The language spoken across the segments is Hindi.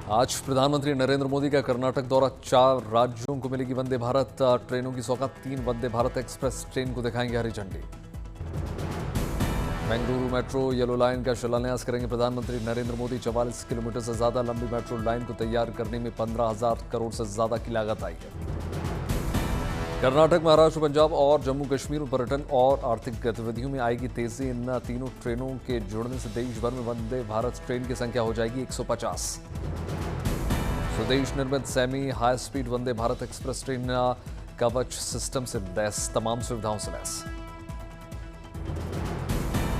आज प्रधानमंत्री नरेंद्र मोदी का कर्नाटक दौरा, 4 राज्यों को मिलेगी वंदे भारत ट्रेनों की सौगात। 3 वंदे भारत एक्सप्रेस ट्रेन को दिखाएंगे हरी झंडी। बेंगलुरु मेट्रो येलो लाइन का शिलान्यास करेंगे प्रधानमंत्री नरेंद्र मोदी। 44 किलोमीटर से ज्यादा लंबी मेट्रो लाइन को तैयार करने में 15,000 करोड़ से ज्यादा की लागत आई है। कर्नाटक, महाराष्ट्र, पंजाब और जम्मू कश्मीर में पर्यटन और आर्थिक गतिविधियों में आएगी तेजी। इन तीनों ट्रेनों के जुड़ने से देश भर में वंदे भारत ट्रेन की संख्या हो जाएगी 150। स्वदेश निर्मित semi high speed Vande Bharat express train कवच सिस्टम से लैस, तमाम सुविधाओं से लैस।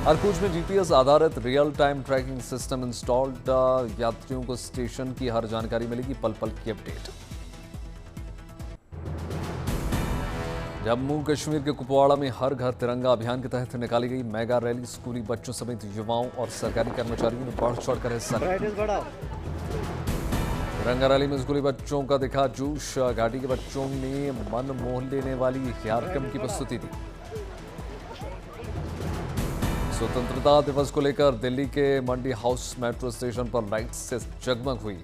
हर कोच में जीपीएस आधारित real time tracking system installed. यात्रियों को स्टेशन की हर जानकारी मिलेगी, पल पल की अपडेट। जम्मू कश्मीर के कुपवाड़ा में हर घर तिरंगा अभियान के तहत निकाली गई मेगा रैली। स्कूली बच्चों समेत युवाओं और सरकारी कर्मचारियों ने बढ़ चढ़कर हिस्सा लिया। तिरंगा रैली में स्कूली बच्चों का दिखा जोश। घाटी के बच्चों ने मन मोह लेने वाली कार्यक्रम की प्रस्तुति दी। स्वतंत्रता दिवस को लेकर दिल्ली के मंडी हाउस मेट्रो स्टेशन पर लाइट्स से जगमग हुई।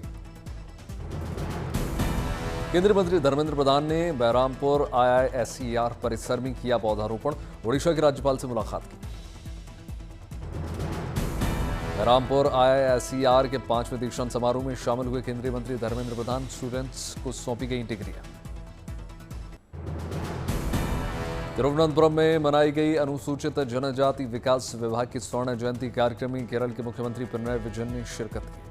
केंद्रीय मंत्री धर्मेंद्र प्रधान ने बहरामपुर IISER परिसर में किया पौधारोपण। ओडिशा के राज्यपाल से मुलाकात की। बहरामपुर IISER के 5वें दीक्षांत समारोह में शामिल हुए केंद्रीय मंत्री धर्मेंद्र प्रधान। स्टूडेंट्स को सौंपी गई डिग्रियां। तिरुवनंतपुरम में मनाई गई अनुसूचित जनजाति विकास विभाग की स्वर्ण जयंती कार्यक्रम में केरल के मुख्यमंत्री पिनराई विजयन ने शिरकत की।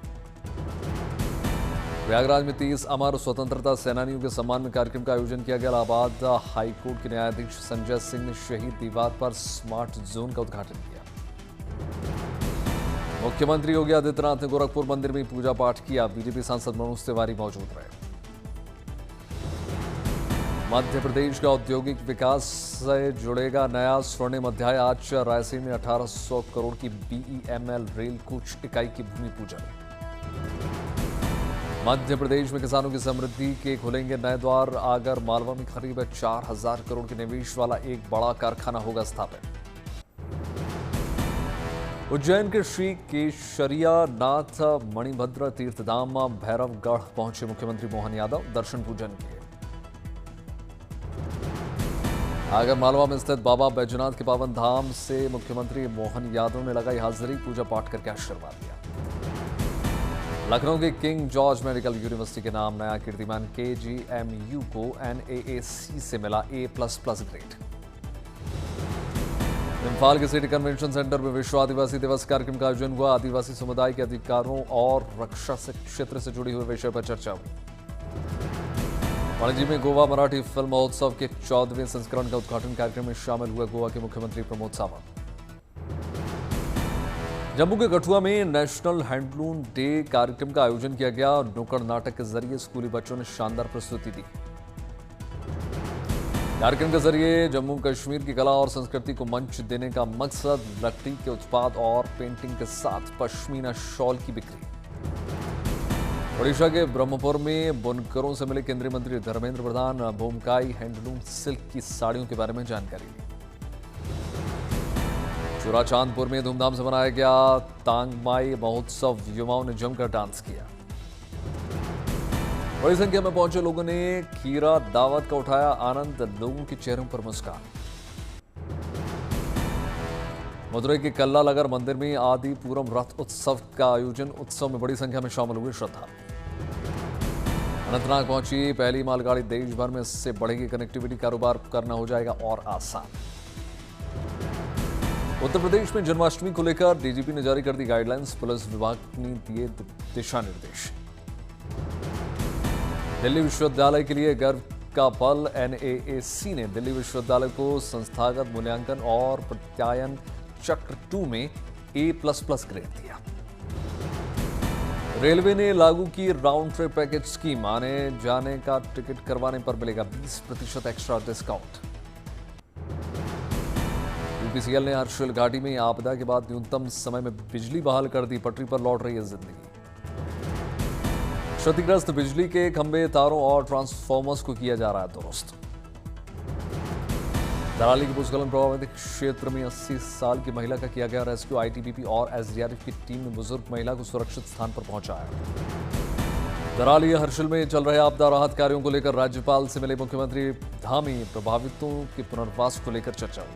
प्रयागराज में 30 अमर स्वतंत्रता सेनानियों के सम्मान में कार्यक्रम का आयोजन किया गया। इलाहाबाद हाईकोर्ट के न्यायाधीश संजय सिंह ने शहीद दीवार पर स्मार्ट जोन का उद्घाटन किया। मुख्यमंत्री योगी आदित्यनाथ ने गोरखपुर मंदिर में पूजा पाठ किया। बीजेपी सांसद मनोज तिवारी मौजूद रहे। मध्य प्रदेश का औद्योगिक विकास से जुड़ेगा नया स्वर्णिम अध्याय। आज रायसेन में 1800 करोड़ की BEML रेल कोच इकाई की भूमि पूजन। मध्य प्रदेश में किसानों की समृद्धि के खुलेंगे नए द्वार। आगर मालवा में करीब 4000 करोड़ के निवेश वाला एक बड़ा कारखाना होगा स्थापित। उज्जैन के श्री केशरियानाथ मणिभद्र तीर्थधाम भैरवगढ़ पहुंचे मुख्यमंत्री मोहन यादव। दर्शन पूजन किए। आगर मालवा में स्थित बाबा बैजनाथ के पावन धाम से मुख्यमंत्री मोहन यादव ने लगाई हाजिरी। पूजा पाठ करके आशीर्वाद दिया। लखनऊ के किंग जॉर्ज मेडिकल यूनिवर्सिटी के नाम नया कीर्तिमान KGMU को NAAC से मिला A++ ग्रेड। इम्फाल के सिटी कन्वेंशन सेंटर में विश्व आदिवासी दिवस कार्यक्रम का आयोजन हुआ। आदिवासी समुदाय के अधिकारों और रक्षा से क्षेत्र से जुड़ी हुए विषय पर चर्चा हुई। पणजी में गोवा मराठी फिल्म महोत्सव के 14वें संस्करण का उद्घाटन कार्यक्रम में शामिल हुए गोवा के मुख्यमंत्री प्रमोद सावंत। जम्मू के कठुआ में नेशनल हैंडलूम डे कार्यक्रम का आयोजन किया गया। नुक्कड़ नाटक के जरिए स्कूली बच्चों ने शानदार प्रस्तुति दी। कार्यक्रम के जरिए जम्मू कश्मीर की कला और संस्कृति को मंच देने का मकसद। लकड़ी के उत्पाद और पेंटिंग के साथ पश्मीना शॉल की बिक्री। ओडिशा के ब्रह्मपुर में बुनकरों से मिले केंद्रीय मंत्री धर्मेंद्र प्रधान। बोमकाई हैंडलूम सिल्क की साड़ियों के बारे में जानकारी दी। चूराचांदपुर में धूमधाम से मनाया गया तांगमाई महोत्सव। युवाओं ने जमकर डांस किया। बड़ी संख्या में पहुंचे लोगों ने खीरा दावत का उठाया आनंद। लोगों के चेहरों पर मुस्कान। मदुरई के कल्लालगर मंदिर में आदि पूरम रथ उत्सव का आयोजन। उत्सव में बड़ी संख्या में शामिल हुए श्रद्धालु। अनंतनाग पहुंची पहली मालगाड़ी। देश भर में इससे बढ़ेगी कनेक्टिविटी। कारोबार करना हो जाएगा और आसान। उत्तर प्रदेश में जन्माष्टमी को लेकर डीजीपी ने जारी कर दी गाइडलाइंस। पुलिस विभाग ने दिए दिशा निर्देश। दिल्ली विश्वविद्यालय के लिए गर्व का पल। NAAC ने दिल्ली विश्वविद्यालय को संस्थागत मूल्यांकन और प्रत्यायन चक्र 2 में A++ ग्रेड दिया। रेलवे ने लागू की राउंड ट्रिप पैकेज स्कीम। आने जाने का टिकट करवाने पर मिलेगा 20% एक्स्ट्रा डिस्काउंट। UPCL ने हर्षिल घाटी में आपदा के बाद न्यूनतम समय में बिजली बहाल कर दी। पटरी पर लौट रही है जिंदगी। क्षतिग्रस्त बिजली के खंभे, तारों और ट्रांसफॉर्मर्स को किया जा रहा है दुरुस्त। दराली के भूस्खलन प्रभावित क्षेत्र में 80 साल की महिला का किया गया रेस्क्यू। ITBP और SDRF की टीम ने बुजुर्ग महिला को सुरक्षित स्थान पर पहुंचाया। दराली हर्षिल में चल रहे आपदा राहत कार्यों को लेकर राज्यपाल से मिले मुख्यमंत्री धामी। प्रभावितों के पुनर्वास को लेकर चर्चा हुई।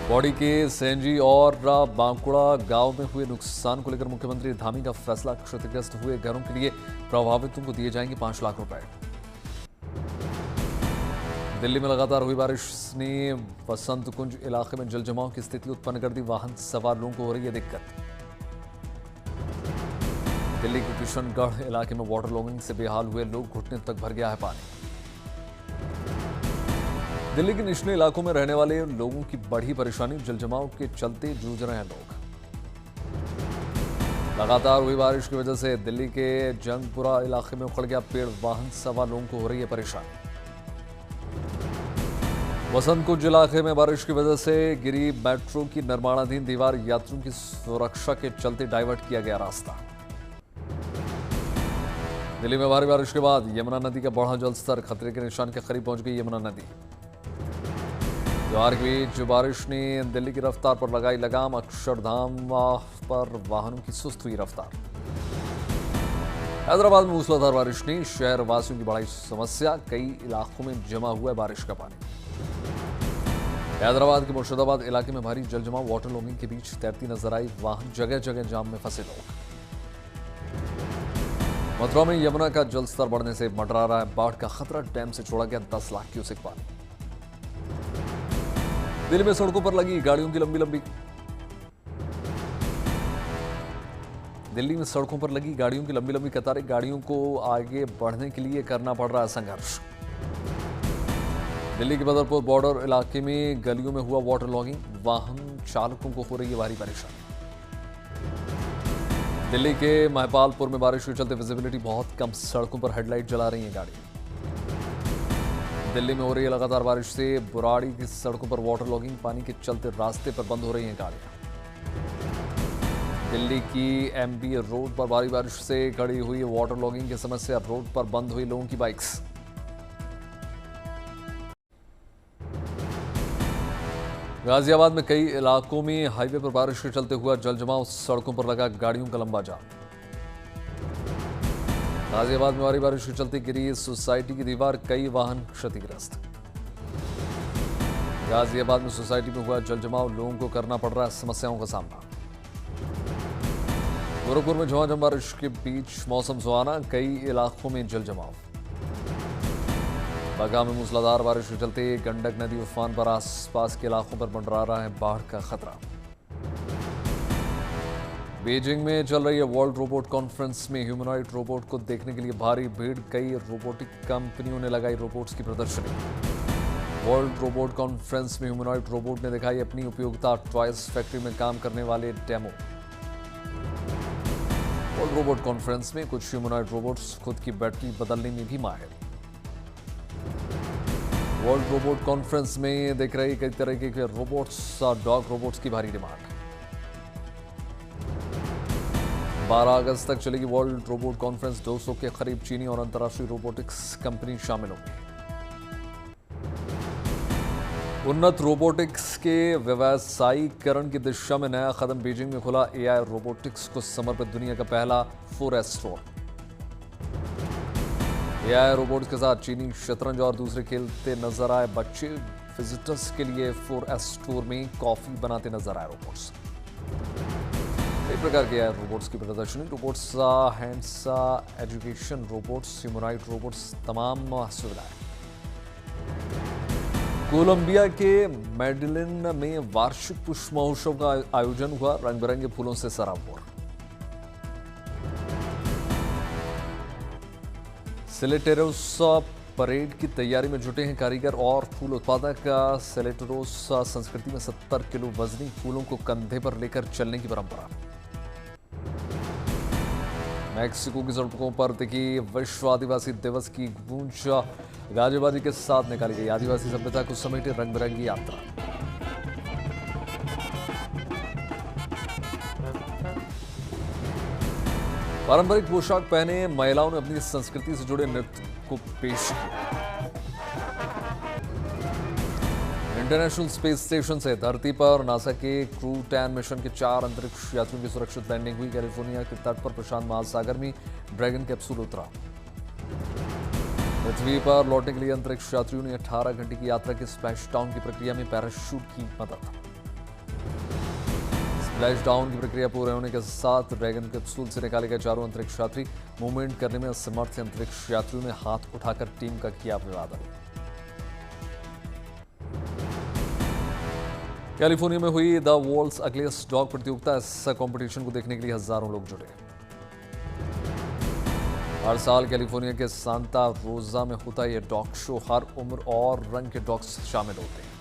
पौड़ी के सेंजी और बांकुड़ा गांव में हुए नुकसान को लेकर मुख्यमंत्री धामी का फैसला। क्षतिग्रस्त हुए घरों के लिए प्रभावितों को दिए जाएंगे 5 लाख रुपए। दिल्ली में लगातार हुई बारिश ने वसंत कुंज इलाके में जलजमाव की स्थिति उत्पन्न कर दी। वाहन सवार लोगों को हो रही है दिक्कत। दिल्ली के किशनगढ़ इलाके में वाटर लॉगिंग से बेहाल हुए लोग, घुटने तक भर गया है पानी। दिल्ली के निचले इलाकों में रहने वाले लोगों की बढ़ी परेशानी, जलजमाव के चलते जूझ रहे हैं लोग। लगातार हुई बारिश की वजह से दिल्ली के जंगपुरा इलाके में उखड़ गया पेड़, वाहन सवार लोगों को हो रही है परेशानी। वसंत कुंज इलाके में बारिश की वजह से गिरी मेट्रो की निर्माणाधीन दीवार, यात्रियों की सुरक्षा के चलते डाइवर्ट किया गया रास्ता। दिल्ली में भारी बारिश के बाद यमुना नदी का बढ़ा जलस्तर, खतरे के निशान के करीब पहुंच गई यमुना नदी। त्योहार के बीच बारिश ने दिल्ली की रफ्तार पर लगाई लगाम। अक्षरधाम पर वाहनों की सुस्त हुई रफ्तार। हैदराबाद में मूसलाधार बारिश ने शहर वासियों की बढ़ाई समस्या, कई इलाकों में जमा हुआ है बारिश का पानी। हैदराबाद के मुर्शिदाबाद इलाके में भारी जलजमाव, वाटर लॉगिंग के बीच तैरती नजर आई वाहन, जगह जगह जाम में फंसे लोग। मथुरा में यमुना का जलस्तर बढ़ने से मंडरा रहा है बाढ़ का खतरा, डैम से छोड़ा गया 10 लाख क्यूसेक पानी। दिल्ली में सड़कों पर लगी गाड़ियों की लंबी लंबी कतारें, गाड़ियों को आगे बढ़ने के लिए करना पड़ रहा है संघर्ष। दिल्ली के बदरपुर बॉर्डर इलाके में गलियों में हुआ वाटर लॉगिंग, वाहन चालकों को हो रही है भारी परेशानी। दिल्ली के महपालपुर में बारिश के चलते विजिबिलिटी बहुत कम, सड़कों पर हेडलाइट जला रही हैं गाड़ियां। दिल्ली में हो रही है लगातार बारिश से बुराड़ी की सड़कों पर वाटर लॉगिंग, पानी के चलते रास्ते पर बंद हो रही हैं गाड़ियां। दिल्ली की एमबी रोड पर भारी बारिश से खड़ी हुई वाटर लॉगिंग की समस्या, रोड पर बंद हुई लोगों की बाइक्स। गाजियाबाद में कई इलाकों में हाईवे पर बारिश के चलते हुआ जलजमाव, सड़कों पर लगा गाड़ियों का लंबा जाम। गाजियाबाद में भारी बारिश के चलते गिरी सोसाइटी की दीवार, कई वाहन क्षतिग्रस्त। गाजियाबाद में सोसाइटी में हुआ जलजमाव, लोगों को करना पड़ रहा है समस्याओं का सामना। गोरखपुर में झमाझम बारिश के बीच मौसम सुहाना, कई इलाकों में जलजमाव। बागा में मूसलाधार बारिश के चलते गंडक नदी उफान पर, आसपास के इलाकों पर मंडरा रहा है बाढ़ का खतरा। बीजिंग में चल रही है वर्ल्ड रोबोट कॉन्फ्रेंस में ह्यूमनॉइड रोबोट को देखने के लिए भारी भीड़, कई रोबोटिक कंपनियों ने लगाई रोबोट्स की प्रदर्शनी। वर्ल्ड रोबोट कॉन्फ्रेंस में ह्यूमनॉइड रोबोट ने दिखाई अपनी उपयोगिता, टॉयज फैक्ट्री में काम करने वाले डेमो। वर्ल्ड रोबोट कॉन्फ्रेंस में कुछ ह्यूमनॉइड रोबोट्स खुद की बैटरी बदलने में भी माहिर। वर्ल्ड रोबोट कॉन्फ्रेंस में देख रही कई तरह के रोबोट्स, डॉग रोबोट्स की भारी डिमांड। 12 अगस्त तक चलेगी वर्ल्ड रोबोट कॉन्फ्रेंस, 200 के करीब चीनी और अंतर्राष्ट्रीय रोबोटिक्स कंपनी शामिल होंगी। उन्नत रोबोटिक्स के व्यवसायीकरण की दिशा में नया कदम, बीजिंग में खुला एआई रोबोटिक्स को समर्पित दुनिया का पहला 4S स्टोर। एआई रोबोट्स के साथ चीनी शतरंज और दूसरे खेलते नजर आए बच्चे। विजिटर्स के लिए 4S स्टोर में कॉफी बनाते नजर आए रोबोट्स। कई प्रकार के एआई रोबोट्स की प्रदर्शनी, robots hands, education robots, humanoid robots, तमाम सुविधाएं। कोलंबिया के मेडलिन में वार्षिक पुष्प महोत्सव का आयोजन हुआ, रंग बिरंगे फूलों से सराबोर। सेलेटेरोस परेड की तैयारी में जुटे हैं कारीगर और फूल उत्पादक। सेलेटेरोस संस्कृति में 70 किलो वजनी फूलों को कंधे पर लेकर चलने की परंपरा। मैक्सिको की सड़कों पर दिखी विश्व आदिवासी दिवस की गूंज, गाजेबाजी के साथ निकाली गई आदिवासी सभ्यता को समेटे रंग बिरंगी यात्रा। पारंपरिक पोशाक पहने महिलाओं ने अपनी संस्कृति से जुड़े नृत्य को पेश किया। इंटरनेशनल स्पेस स्टेशन से धरती पर नासा के क्रू 10 मिशन के 4 अंतरिक्ष यात्रियों की सुरक्षित लैंडिंग हुई। कैलिफोर्निया के तट पर प्रशांत महासागर में ड्रैगन कैप्सूल उतरा। पृथ्वी पर लौटने के लिए अंतरिक्ष यात्रियों ने 18 घंटे की यात्रा की स्प्लैश डाउन की प्रक्रिया में पैराशूट की मदद। स्प्लैश डाउन की प्रक्रिया पूरे होने के साथ ड्रैगन कैप्सूल से निकाले गए चारों अंतरिक्ष यात्री मूवमेंट करने में असमर्थ अंतरिक्ष यात्रियों ने हाथ उठाकर टीम का किया अभिवादन। कैलिफोर्निया में हुई द वर्ल्ड्स अगलीस्ट डॉग प्रतियोगिता। इस कंपटीशन को देखने के लिए हजारों लोग जुटे। हर साल कैलिफोर्निया के सांता रोजा में होता यह डॉग शो। हर उम्र और रंग के डॉग्स शामिल होते हैं।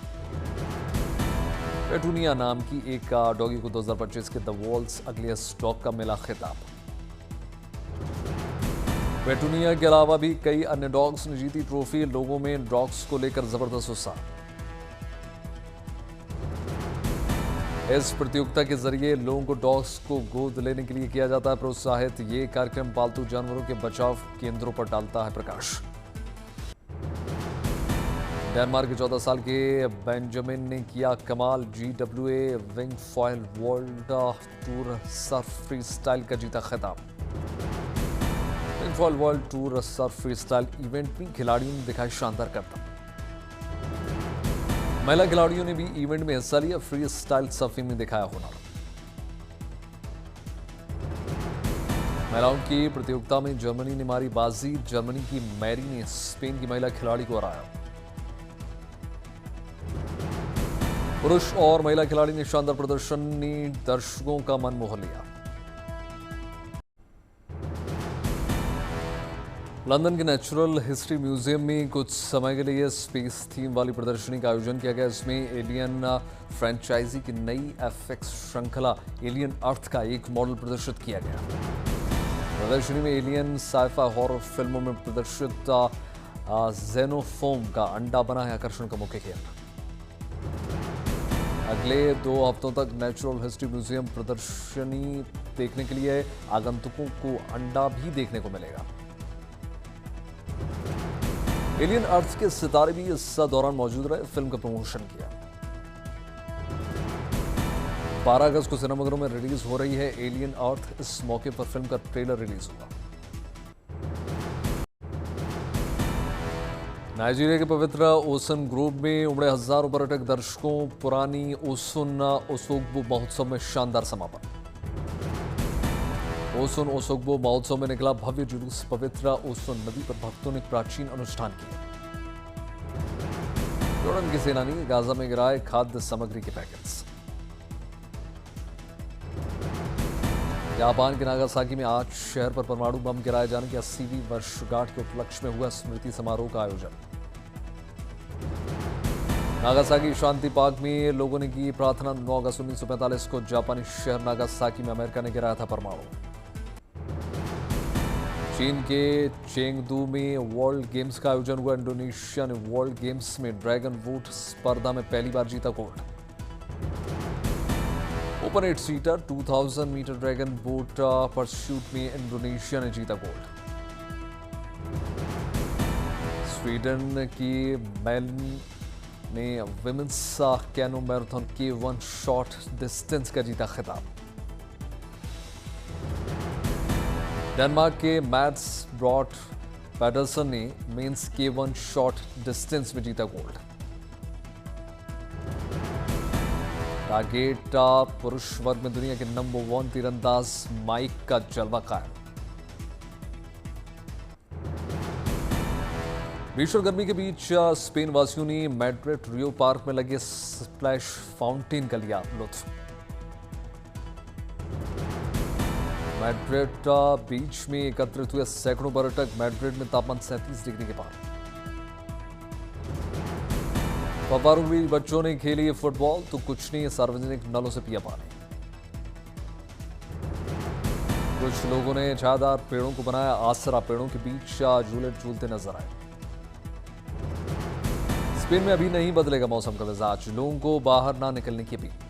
पेटूनिया नाम की एक डॉगी को 2025 के द वर्ल्ड्स अगलीस्ट डॉग का मिला खिताब। पेटूनिया के अलावा भी कई अन्य डॉग्स ने जीती ट्रॉफी। लोगों में डॉग्स को लेकर जबरदस्त उत्साह। इस प्रतियोगिता के जरिए लोगों को डॉग्स को गोद लेने के लिए किया जाता है प्रोत्साहित। ये कार्यक्रम पालतू जानवरों के बचाव केंद्रों पर डालता है प्रकाश। डेनमार्क के 14 साल के बेंजामिन ने किया कमाल। GWA wing foil world tour Surf free style का जीता खिताब। Wing foil world tour Surf free style event में खिलाड़ियों ने दिखाई शानदार करतब। महिला खिलाड़ियों ने भी इवेंट में हिस्सा लिया। फ्री स्टाइल सर्फिंग में दिखाया हुनर। महिलाओं की प्रतियोगिता में जर्मनी ने मारी बाजी। जर्मनी की मैरी ने स्पेन की महिला खिलाड़ी को हराया। पुरुष और महिला खिलाड़ी ने शानदार प्रदर्शन ने दर्शकों का मन मोह लिया। लंदन के नेचुरल हिस्ट्री म्यूजियम में कुछ समय के लिए स्पेस थीम वाली प्रदर्शनी का आयोजन किया गया। इसमें एलियन फ्रेंचाइजी की नई FX श्रृंखला एलियन अर्थ का एक मॉडल प्रदर्शित किया गया। प्रदर्शनी में एलियन साइफा हॉरर फिल्मों में प्रदर्शित जेनोफोम का अंडा बना है आकर्षण का मुख्य केंद्र। अगले 2 हफ्तों तक नेचुरल हिस्ट्री म्यूजियम प्रदर्शनी देखने के लिए आगंतुकों को अंडा भी देखने को मिलेगा। एलियन अर्थ के सितारे भी इस दौरान मौजूद रहे। फिल्म का प्रमोशन किया। 12 अगस्त को सिनेमाघरों में रिलीज हो रही है एलियन अर्थ। इस मौके पर फिल्म का ट्रेलर रिलीज हुआ। नाइजीरिया के पवित्र ओसन ग्रोव में उमड़े हजारों पर्यटक। दर्शकों पुरानी ओसुन ओसोग्बो महोत्सव में शानदार समापन। ओसुन ओसोग्बो महोत्सव में निकला भव्य जुलूस। पवित्र ओसुन नदी पर भक्तों ने प्राचीन अनुष्ठान किए। जॉर्डन के सेनानी गाजा में गिराए खाद्य सामग्री के पैकेट्स। जापान के नागासाकी में आज शहर पर परमाणु बम गिराए जाने की 80वीं वर्षगांठ के उपलक्ष्य में हुआ स्मृति समारोह का आयोजन। नागासाकी शांति पार्क में लोगों ने की प्रार्थना। 9 अगस्त 1945 को जापानी शहर नागासाकी में अमेरिका ने गिराया था परमाणु। चीन के चेंगदू में वर्ल्ड गेम्स का आयोजन हुआ। इंडोनेशिया ने वर्ल्ड गेम्स में ड्रैगन बोट स्पर्धा में पहली बार जीता gold. Open 8 seater 2000 meter dragon boat pursuit में इंडोनेशिया ने जीता गोल्ड। स्वीडन की मेलन ने विमेंस कैनो मैराथन के 1 शॉर्ट डिस्टेंस का जीता खिताब। डेनमार्क के मैट्स ब्रॉट पैडरसन ने मेंस के 1 शॉर्ट डिस्टेंस में जीता गोल्ड। टारगेट पुरुष वर्ग में दुनिया के नंबर 1 तीरंदाज माइक का जलवा कायम। भीषण गर्मी के बीच स्पेन वासियों ने मैड्रिड रियो पार्क में लगे स्प्लैश फाउंटेन का लिया लुत्फ। मैड्रिड बीच में एकत्रित हुए सैकड़ों पर्यटक। मैड्रिड में तापमान 37 डिग्री के पार। पवारों में बच्चों ने खेली फुटबॉल तो कुछ ने सार्वजनिक नलों से पिया पानी। कुछ लोगों ने छायादार पेड़ों को बनाया आसरा। पेड़ों के बीच झूले झूलते नजर आए। स्पेन में अभी नहीं बदलेगा मौसम का मिजाज। लोगों को बाहर ना निकलने की अपील।